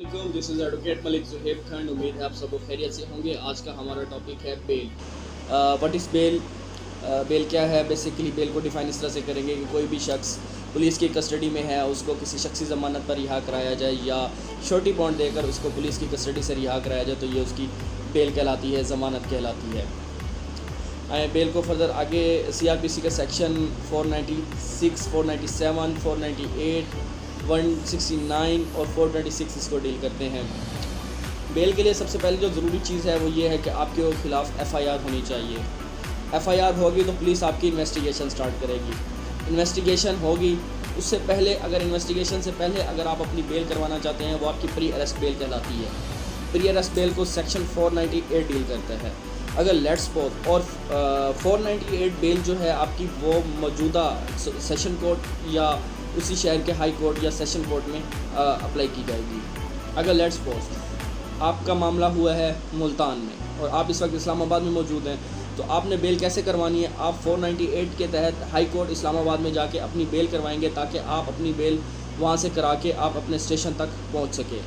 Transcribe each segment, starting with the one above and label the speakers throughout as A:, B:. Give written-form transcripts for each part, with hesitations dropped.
A: वालेकुम, this is advocate Malik Zuhaib Khan. उम्मीद है आप सब खैरियत से होंगे। आज का हमारा टॉपिक है bail. What is bail? Bail क्या है? बेसिकली बेल को डिफ़ाइन इस तरह से करेंगे कि कोई भी शख्स पुलिस की कस्टडी में है, उसको किसी शख्सी ज़मानत पर रिहा कराया जाए या श्योरिटी बॉन्ड देकर उसको पुलिस की कस्टडी से रिहा कराया जाए, तो ये उसकी बेल कहलाती है, ज़मानत कहलाती है। बेल को फर्दर आगे CRPC का सेक्शन 496, 497, 498, 169 और 426 इसको डील करते हैं। बेल के लिए सबसे पहले जो ज़रूरी चीज़ है वो ये है कि आपके ख़िलाफ़ FIR होनी चाहिए। FIR होगी तो पुलिस आपकी इन्वेस्टिगेशन स्टार्ट करेगी। इन्वेस्टिगेशन होगी, उससे पहले अगर इन्वेस्टिगेशन से पहले अगर आप अपनी बेल करवाना चाहते हैं, वो आपकी प्री अरेस्ट बेल कहलाती है। प्री अरेस्ट बेल को सेक्शन 498 डील करता है। अगर लेट्स सपोज और 498 बेल जो है आपकी, वो मौजूदा सेशन कोर्ट या उसी शहर के हाई कोर्ट या सेशन कोर्ट में अप्लाई की जाएगी। अगर लेट्स सपोज आपका मामला हुआ है मुल्तान में और आप इस वक्त इस्लामाबाद में मौजूद हैं, तो आपने बेल कैसे करवानी है? आप 498 के तहत हाई कोर्ट इस्लामाबाद में जाके अपनी बेल करवाएंगे, ताकि आप अपनी बेल वहाँ से करा के आप अपने स्टेशन तक पहुँच सके।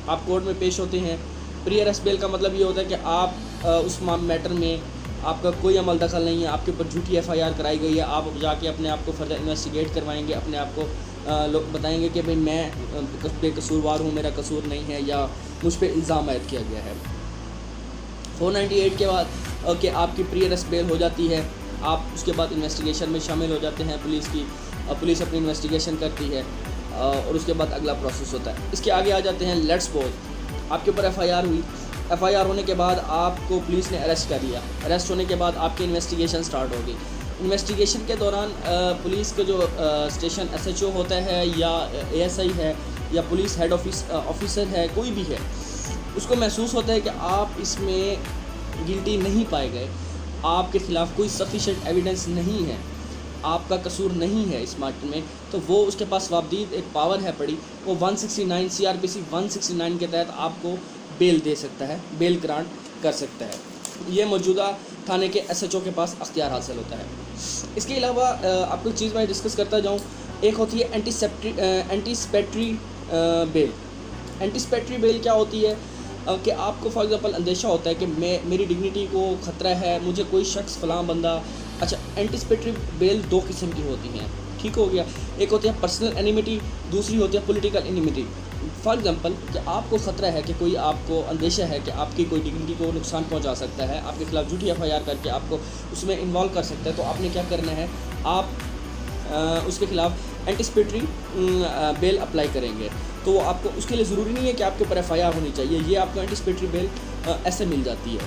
A: आप कोर्ट में पेश होते हैं। प्री अरेस्ट बेल का मतलब ये होता है कि आप उस मैटर में आपका कोई अमल दखल नहीं है, आपके ऊपर झूठी FIR कराई गई है, आप जाके अपने आप को फर्दर इन्वेस्टिगेट करवाएंगे, अपने आप को लोग बताएंगे कि भाई मैं बेकसूरवार हूँ, मेरा कसूर नहीं है, या मुझ पर इल्ज़ाम आयद किया गया है। 498 के बाद कि आपकी प्री अरेस्ट बेल हो जाती है, आप उसके बाद इन्वेस्टिगेशन में शामिल हो जाते हैं पुलिस की। पुलिस अपनी इन्वेस्टिगेशन करती है और उसके बाद अगला प्रोसेस होता है। इसके आगे आ जाते हैं लेट्स सपोज आपके ऊपर FIR हुई। FIR होने के बाद आपको पुलिस ने अरेस्ट कर लिया। अरेस्ट होने के बाद आपकी इन्वेस्टिगेशन स्टार्ट होगी। इन्वेस्टिगेशन के दौरान पुलिस का जो स्टेशन SHO होता है या ASI है या पुलिस हेड ऑफिसर है, कोई भी है, उसको महसूस होता है कि आप इसमें गिल्टी नहीं पाए गए, आपके ख़िलाफ़ कोई सफिशेंट एविडेंस नहीं है, आपका कसूर नहीं है इस मैटर में, तो वो उसके पास वाबदीद एक पावर है पड़ी, वो 169 CRPC 169 के तहत आपको बेल दे सकता है, बेल ग्रांट कर सकता है। ये मौजूदा थाने के SHO के पास अख्तियार हासिल होता है। इसके अलावा आपको एक चीज़ मैं डिस्कस करता जाऊँ, एक होती है एंटीसिपेटरी बेल। एंटीसिपेटरी बेल क्या होती है कि आपको फॉर एग्ज़ाम्पल अंदेशा होता है कि मेरी डिग्निटी को ख़तरा है, मुझे कोई शख्स फ़लाँ बंदा। अच्छा, एंटीसिपेटरी बेल दो किस्म की होती हैं, ठीक हो गया। एक होती है पर्सनल एनिमिटी, दूसरी होती है पॉलिटिकल एनिमिटी। फॉर एग्ज़ाम्पल कि आपको ख़तरा है कि कोई, आपको अंदेशा है कि आपकी कोई डिग्निटी को नुकसान पहुंचा सकता है, आपके खिलाफ़ झूठी FIR करके आपको उसमें इन्वॉल्व कर सकता है, तो आपने क्या करना है? आप उसके ख़िलाफ़ एंटीसिपेटरी बेल अप्लाई करेंगे। तो वो आपको, उसके लिए ज़रूरी नहीं है कि आपके ऊपर FIR होनी चाहिए, ये आपको एंटीसिपेटरी बेल ऐसे मिल जाती है।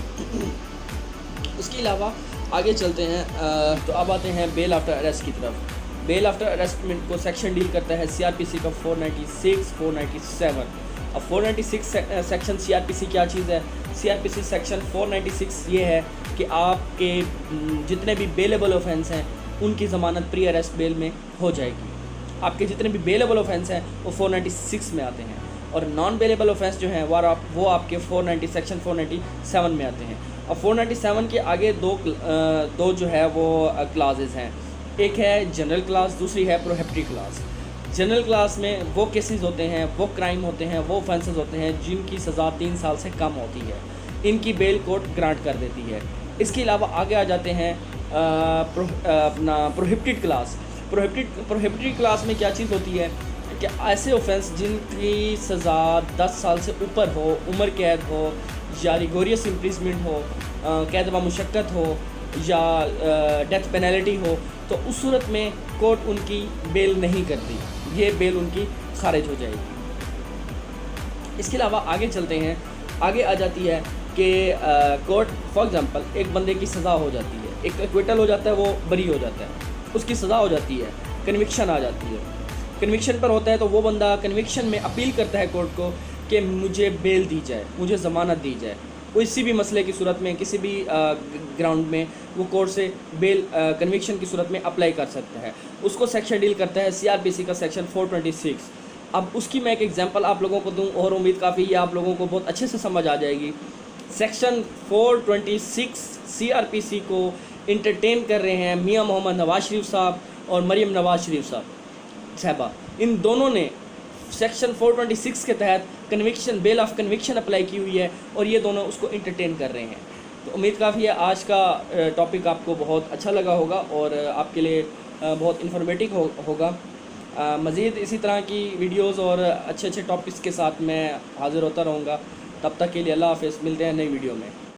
A: इसके अलावा आगे चलते हैं तो अब आते हैं बेल आफ्टर अरेस्ट की तरफ। बेल आफ्टर अरेस्टमेंट को सेक्शन डील करता है CRPC का 496, 497। अब 496 सेक्शन CRPC क्या चीज़ है? CRPC सेक्शन 496 ये है कि आपके जितने भी बेलेबल ऑफेंस हैं उनकी ज़मानत प्री अरेस्ट बेल में हो जाएगी। आपके जितने भी बेलेबल ऑफेंस हैं वो 496 में आते हैं, और नॉन बेलेबल ऑफेंस जो हैं वो आपके 490 सेक्शन 497 में आते हैं। अब 497 के आगे दो जो है वो क्लासेस हैं, एक है जनरल क्लास, दूसरी है प्रोहिबिटेड क्लास। जनरल क्लास में वो केसेस होते हैं, वो क्राइम होते हैं, वो ऑफेंसेस होते हैं जिनकी सज़ा 3 साल से कम होती है, इनकी बेल कोर्ट ग्रांट कर देती है। इसके अलावा आगे आ जाते हैं अपना प्रोहिबिटेड क्लास। प्रोहिबिटेड क्लास में क्या चीज़ होती है कि ऐसे ऑफेंस जिनकी सज़ा 10 साल से ऊपर हो, उम्र कैद हो या रिगोरियस इम्प्रिजमेंट हो, कैद व मुशक्क़त हो या डेथ पेनल्टी हो, तो उस सूरत में कोर्ट उनकी बेल नहीं करती, ये बेल उनकी खारिज हो जाएगी। इसके अलावा आगे चलते हैं, आगे आ जाती है कि कोर्ट फॉर एग्ज़ाम्पल एक बंदे की सज़ा हो जाती है, एक एक्विटल हो जाता है, वो बरी हो जाता है, उसकी सज़ा हो जाती है, कन्विक्शन आ जाती है। कन्विक्शन पर होता है तो वो बंदा कन्विक्शन में अपील करता है कोर्ट को कि मुझे बेल दी जाए, मुझे ज़मानत दी जाए। किसी भी मसले की सूरत में, किसी भी ग्राउंड में वो कोर्ट से बेल कन्विक्शन की सूरत में अप्लाई कर सकता है। उसको सेक्शन डील करता है CRPC का सेक्शन 426। अब उसकी मैं एक एग्जांपल आप लोगों को दूं और उम्मीद काफ़ी आप लोगों को बहुत अच्छे से समझ आ जाएगी। सेक्शन 426 CRPC को इंटरटेन कर रहे हैं मियां मोहम्मद नवाज शरीफ साहब और मरीम नवाज शरीफ साहबा। इन दोनों ने सेक्शन 426 के तहत conviction, bail of conviction apply की हुई है और ये दोनों उसको इंटरटेन कर रहे हैं। तो उम्मीद काफ़ी है आज का टॉपिक आपको बहुत अच्छा लगा होगा और आपके लिए बहुत इन्फॉर्मेटिव होगा। मज़ीद इसी तरह की वीडियोस और अच्छे अच्छे टॉपिक्स के साथ मैं हाज़िर होता रहूँगा। तब तक के लिए अल्लाह हाफ़िज़, मिलते हैं नई वीडियो में।